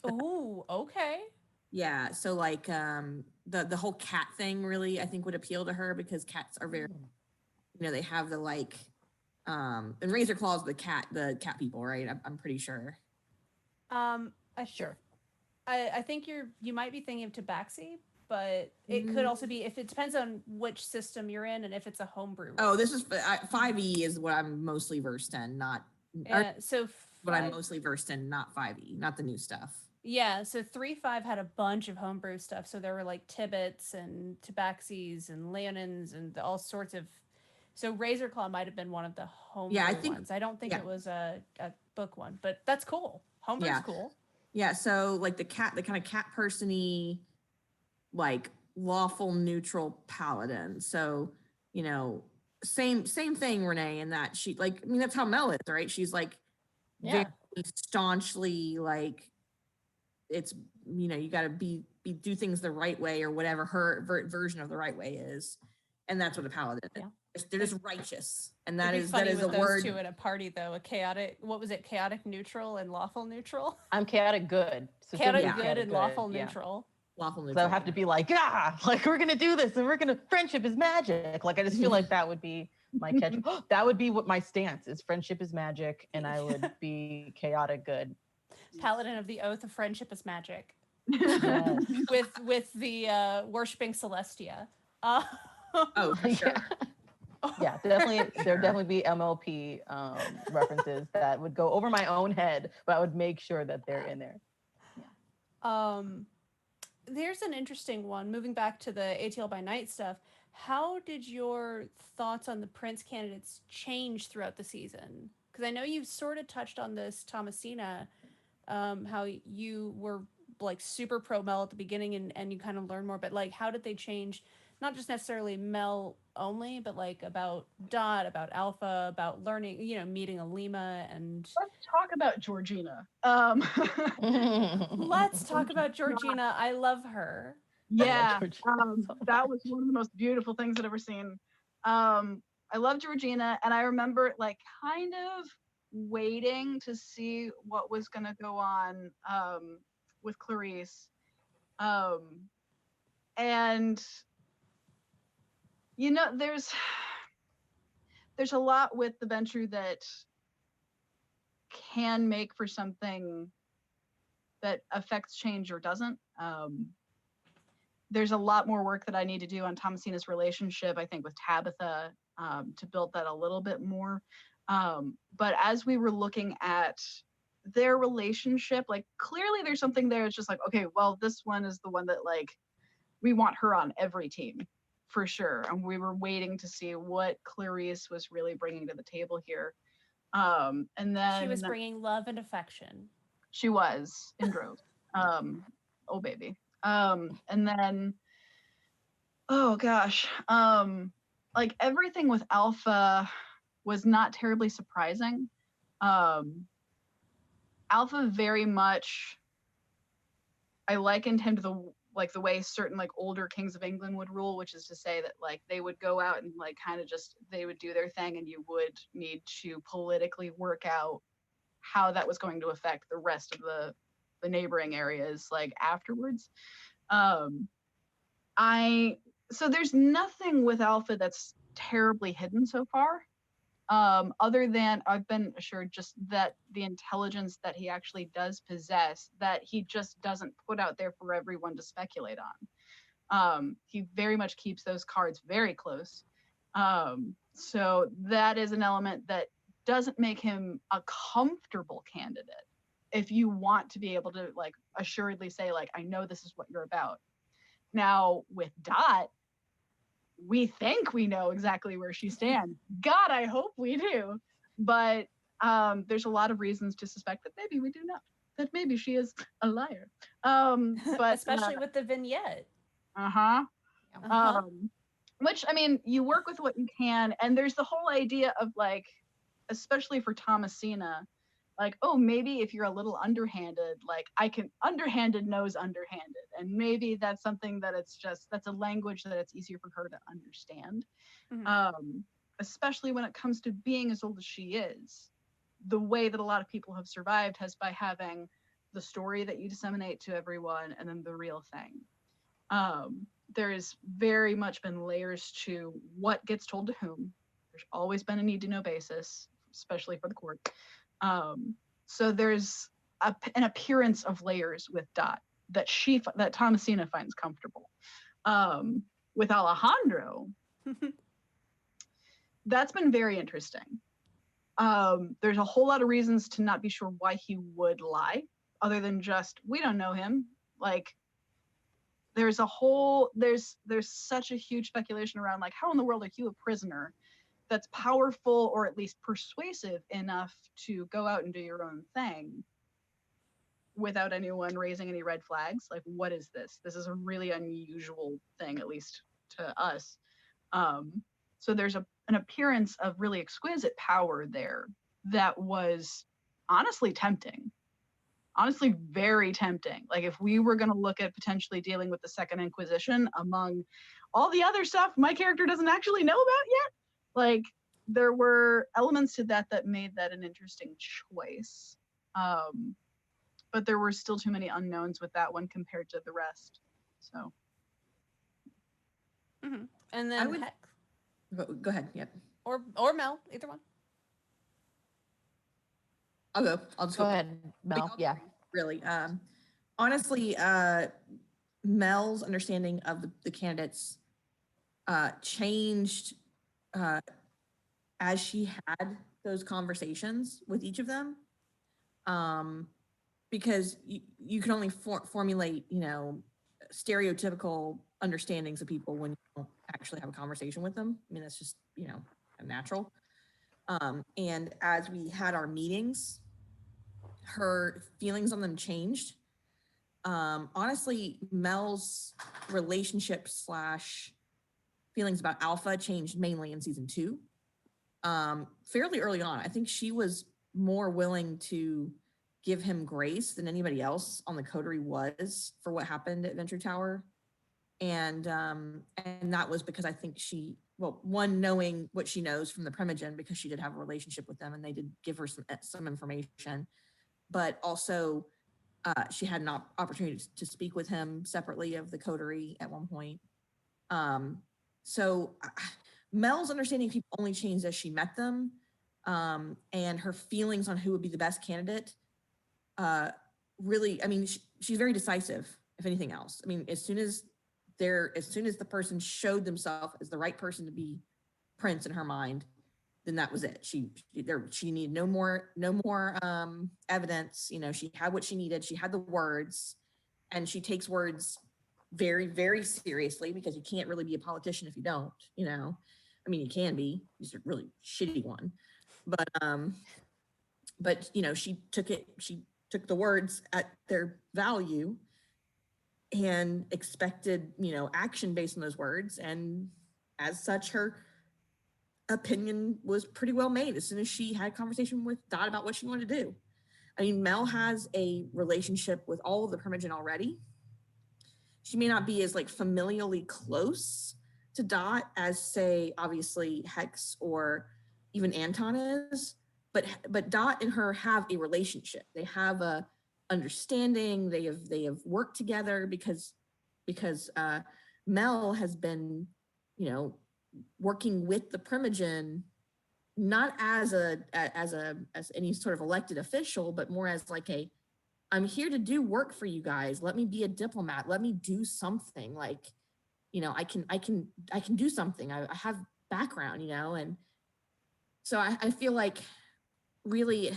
Oh, okay. Yeah, so like the whole cat thing really I think would appeal to her because cats are very they have the like and razor claws the cat people, right? I'm pretty sure. Sure. I think you might be thinking of Tabaxi, but it could also be if it depends on which system you're in and if it's a homebrew. Oh, this is 5e is what I'm mostly versed in, not what I'm mostly versed in, not 5e, not the new stuff. Yeah, so 3.5 had a bunch of homebrew stuff. So there were like Tibbets and Tabaxis and Leonins and all sorts of So Razorclaw might have been one of the homebrew Yeah, I think- ones. I don't think yeah. it was a book one, but that's cool. Homebrew's Yeah. cool. Yeah, so like the kind of cat person-y, like lawful neutral paladin. So, you know, same thing, Renee, in that she like, I mean, that's how Mel is, right? She's like very staunchly like, it's, you know, you got to be do things the right way or whatever her version of the right way is, and that's what a paladin is. Yeah. They're just righteous, and that It'd be is funny a with those word. two at a party though. A chaotic, what was it? Chaotic neutral and lawful neutral. I'm chaotic good. Chaotic Yeah. good and lawful yeah. neutral. Lawful So neutral. I have to be like, like we're gonna do this, and we're gonna friendship is magic. Like I just feel like that would be my catch. That would be what my stance is. Friendship is magic, and I would be chaotic good. Paladin of the Oath of Friendship is Magic. Yes. with the worshipping Celestia. Oh, for sure. Yeah, definitely. There'd definitely be MLP references that would go over my own head, but I would make sure that they're in there. There's an interesting one. Moving back to the ATL by Night stuff, how did your thoughts on the Prince candidates change throughout the season? Because I know you've sort of touched on this, Thomasina, how you were like super pro Mel at the beginning and you kind of learn more, but like how did they change, not just necessarily Mel only, but like about Dot, about Alpha, about learning, you know, meeting Alima, and Let's talk about Georgina. let's talk about Georgina. I love her. Yeah, Georgina. that was one of the most beautiful things I've ever seen. I love Georgina, and I remember like kind of waiting to see what was gonna go on with Clarice. And you know, there's a lot with the Ventrue that can make for something that affects change or doesn't. There's a lot more work that I need to do on Thomasina's relationship, I think, with Tabitha, to build that a little bit more. But as we were looking at their relationship, like clearly there's something there. It's just like, okay, well, this one is the one that like we want her on every team for sure. And we were waiting to see what Clarice was really bringing to the table here. And then She was bringing love and affection. She was in droves. Oh baby. And then, oh gosh, like everything with Alpha was not terribly surprising. Alpha very much, I likened him to the way certain like older kings of England would rule, which is to say that like they would go out and like kind of just they would do their thing, and you would need to politically work out how that was going to affect the rest of the neighboring areas like afterwards. So there's nothing with Alpha that's terribly hidden so far, other than I've been assured just that the intelligence that he actually does possess, that he just doesn't put out there for everyone to speculate on. He very much keeps those cards very close. So that is an element that doesn't make him a comfortable candidate if you want to be able to like assuredly say like, I know this is what you're about. Now with Dot, we think we know exactly where she stands. God, I hope we do. But there's a lot of reasons to suspect that maybe we do not, that maybe she is a liar. But especially with the vignette. Which, I mean, you work with what you can, and there's the whole idea of like, especially for Thomasina, like, oh, maybe if you're a little underhanded, like I can, underhanded knows underhanded. And maybe that's something that it's just, that's a language that it's easier for her to understand. Especially when it comes to being as old as she is. The way that a lot of people have survived has by having the story that you disseminate to everyone and then the real thing. There's very much been layers to what gets told to whom. There's always been a need to know basis, especially for the court. So there's an appearance of layers with Dot that Thomasina finds comfortable. With Alejandro, that's been very interesting. There's a whole lot of reasons to not be sure why he would lie, other than just, we don't know him. Like, there's such a huge speculation around like, how in the world are you a prisoner that's powerful or at least persuasive enough to go out and do your own thing without anyone raising any red flags. Like, what is this? This is a really unusual thing, at least to us. So there's an appearance of really exquisite power there that was honestly tempting. Honestly, very tempting. Like, if we were going to look at potentially dealing with the Second Inquisition among all the other stuff my character doesn't actually know about yet, like, there were elements to that that made that an interesting choice. But there were still too many unknowns with that one compared to the rest. So. Mm-hmm. And then I would Hex go ahead. Yep. or Mel, either one. I'll go. I'll just Go go. ahead, Mel. All Yeah. three, really. Honestly, Mel's understanding of the candidates changed as she had those conversations with each of them. Because you can only formulate, stereotypical understandings of people when you don't actually have a conversation with them. I mean, that's just, natural. And as we had our meetings, her feelings on them changed. Honestly, Mel's relationship / feelings about Alpha changed mainly in season 2. Fairly early on, I think she was more willing to give him grace than anybody else on the coterie was for what happened at Venture Tower. And that was because I think one, knowing what she knows from the Primogen, because she did have a relationship with them and they did give her some information, but also she had an opportunity to speak with him separately of the coterie at one point. So Mel's understanding of people only changed as she met them, and her feelings on who would be the best candidate. Really, I mean, she's very decisive, if anything else. I mean, as soon as the person showed themselves as the right person to be Prince in her mind, then that was it. She needed no more evidence. She had what she needed. She had the words, and she takes words very, very seriously, because you can't really be a politician if you don't. I mean, you can be. He's a really shitty one, but she took the words at their value and expected, action based on those words. And as such, her opinion was pretty well made as soon as she had a conversation with Dot about what she wanted to do. I mean, Mel has a relationship with all of the Primogen already. She may not be as familially close to Dot as, say, obviously Hex or even Anton is, but Dot and her have a relationship. They have a understanding. They have worked together because Mel has been, working with the Primogen, not as any sort of elected official, but more as I'm here to do work for you guys. Let me be a diplomat. Let me do something. I can do something. I have background, and so I feel like really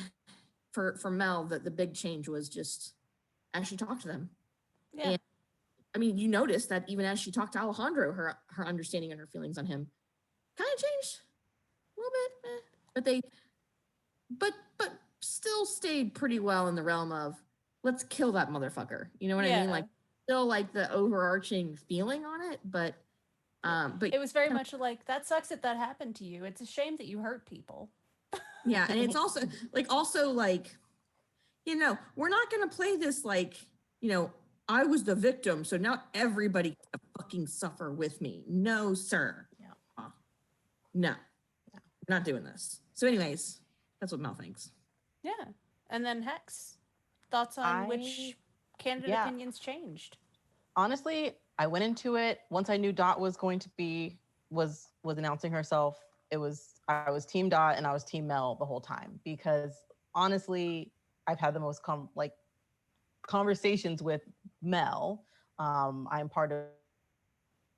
for Mel that the big change was just as she talked to them. Yeah. And I mean, you notice that even as she talked to Alejandro, her understanding and her feelings on him kind of changed a little bit, but still stayed pretty well in the realm of let's kill that motherfucker. You know what I mean? Still the overarching feeling on it, but it was very much that sucks that happened to you. It's a shame that you hurt people. Yeah, and it's also we're not gonna play this I was the victim, so now everybody can fucking suffer with me. No, sir. Yeah. No, we're not doing this. So anyways, that's what Mel thinks. Yeah. And then Hex, thoughts on which candidate opinions changed? Honestly, I went into it once I knew Dot was going to was announcing herself. I was Team Dot and I was Team Mel the whole time, because honestly, I've had the most conversations with Mel. I'm part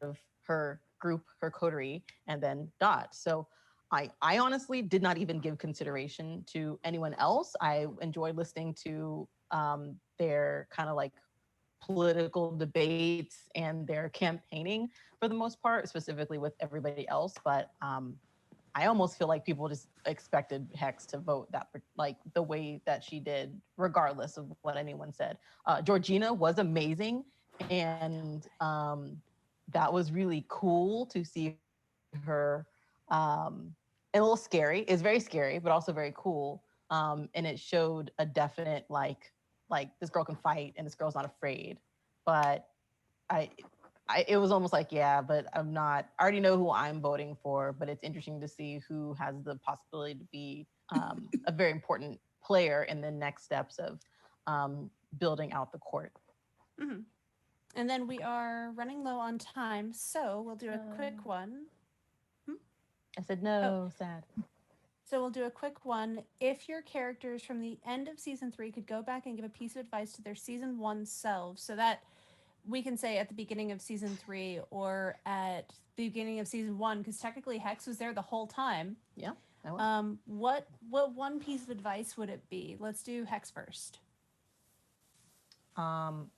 of her group, her coterie, and then Dot. So I honestly did not even give consideration to anyone else. I enjoyed listening to their kind of political debates and their campaigning for the most part, specifically with everybody else. But I almost feel like people just expected Hex to vote that like the way that she did, regardless of what anyone said. Georgina was amazing, and that was really cool to see her. And a little scary. It's very scary, but also very cool. And it showed a definite like this girl can fight and this girl's not afraid. But I it was almost like, yeah, but I'm not. I already know who I'm voting for, but it's interesting to see who has the possibility to be a very important player in the next steps of building out the court. Mm-hmm. And then we are running low on time, so we'll do a quick one. I said no, sad. So we'll do a quick one. If your characters from the end of season 3 could go back and give a piece of advice to their season 1 selves, so that we can say at the beginning of season 3 or at the beginning of season 1, because technically Hex was there the whole time. Yeah. What one piece of advice would it be? Let's do Hex first.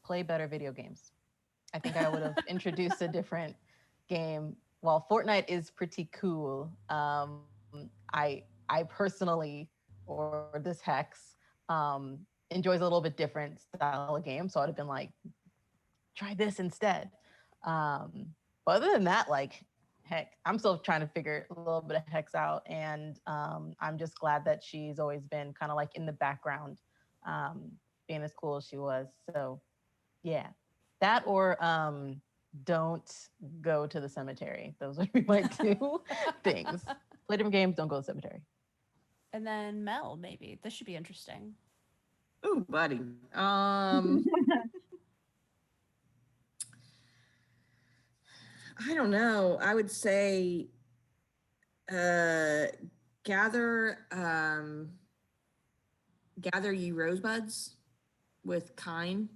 Play better video games. I think I would have introduced a different game. While Fortnite is pretty cool, I personally, or this Hex, enjoys a little bit different style of game. So I'd have been like, try this instead. But other than that, like, heck, I'm still trying to figure a little bit of Hex out. And I'm just glad that she's always been kind of like in the background, being as cool as she was. So yeah, that or don't go to the cemetery. Those would be my two things. Play different games, don't go to the cemetery. And then Mel, maybe. This should be interesting. Ooh, buddy. I don't know. I would say gather ye rosebuds with kind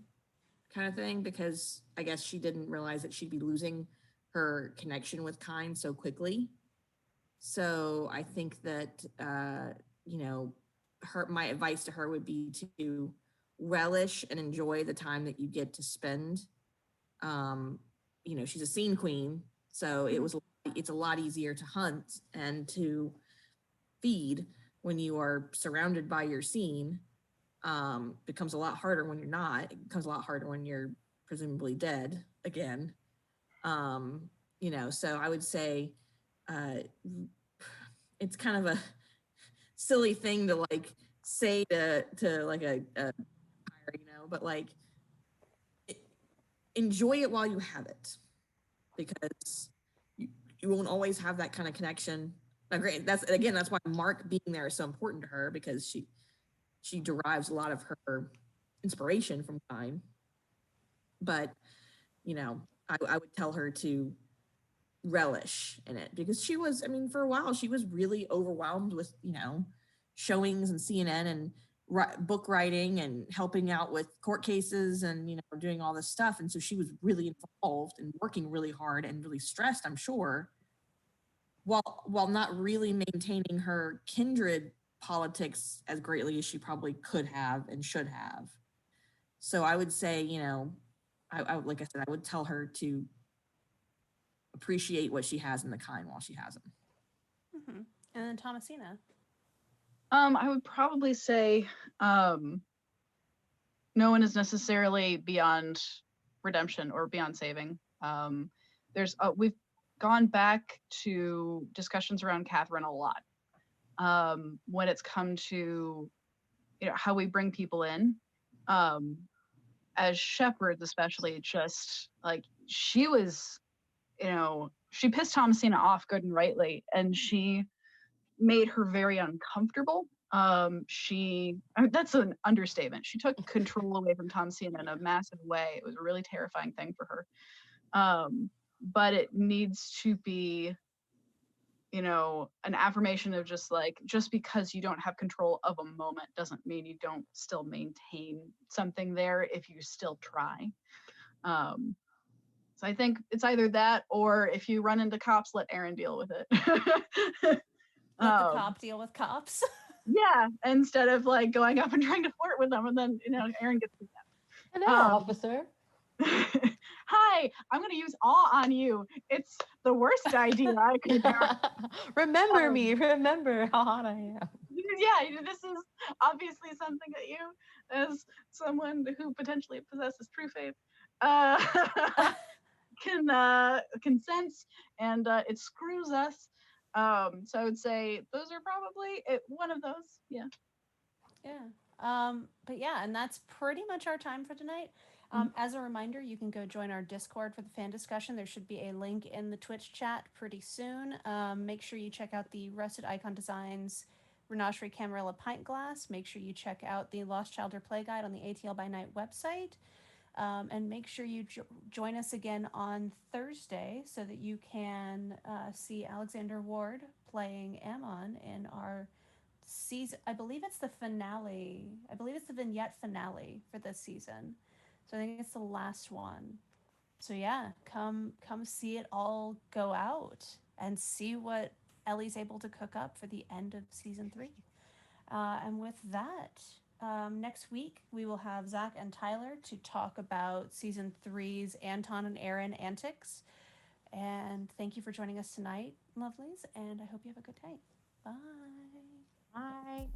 of thing, because I guess she didn't realize that she'd be losing her connection with kind so quickly. So I think that my advice to her would be to relish and enjoy the time that you get to spend. She's a scene queen, so it's a lot easier to hunt and to feed when you are surrounded by your scene. Becomes a lot harder when you're not. It becomes a lot harder when you're presumably dead again. So I would say it's kind of a silly thing to like say to like a but like enjoy it while you have it, because you won't always have that kind of connection. That's why Mark being there is so important to her, because she derives a lot of her inspiration from time. But I would tell her to relish in it, because she was, for a while she was really overwhelmed with showings and CNN and book writing and helping out with court cases and doing all this stuff, and so she was really involved and working really hard and really stressed, I'm sure, while not really maintaining her kindred politics as greatly as she probably could have and should have. So I would say, I like I said, I would tell her to appreciate what she has in the kind while she has them. Mm-hmm. And then Thomasina. I would probably say no one is necessarily beyond redemption or beyond saving. We've gone back to discussions around Catherine a lot when it's come to how we bring people in. As shepherds, especially, just like she was, she pissed Thomasina off good and rightly, and she made her very uncomfortable. That's an understatement. She took control away from Thomasina in a massive way. It was a really terrifying thing for her. But it needs to be, an affirmation of just because you don't have control of a moment doesn't mean you don't still maintain something there if you still try. So I think it's either that, or if you run into cops, let Aaron deal with it. Let the cop deal with cops. Yeah, instead of going up and trying to flirt with them, and then Aaron gets beat up. Hello, officer. Hi, I'm gonna use awe on you. It's the worst idea I could have. Remember me. Remember how hot I am. Yeah, this is obviously something that you, as someone who potentially possesses true faith, uh, can sense, and it screws us. So I would say those are probably one of those. Yeah. Yeah. But yeah, and that's pretty much our time for tonight. As a reminder, you can go join our Discord for the fan discussion. There should be a link in the Twitch chat pretty soon. Make sure you check out the Rusted Icon Designs Renashery Camarilla Pint Glass. Make sure you check out the Lost Childer Play Guide on the ATL by Night website. And make sure you join us again on Thursday so that you can see Alexander Ward playing Ammon in our season. I believe it's the finale. I believe it's the vignette finale for this season. So I think it's the last one. So yeah, come see it all go out and see what Ellie's able to cook up for the end of season 3. And with that, next week we will have Zach and Tyler to talk about season 3's Anton and Aaron antics. And thank you for joining us tonight, lovelies, and I hope you have a good day. Bye. Bye.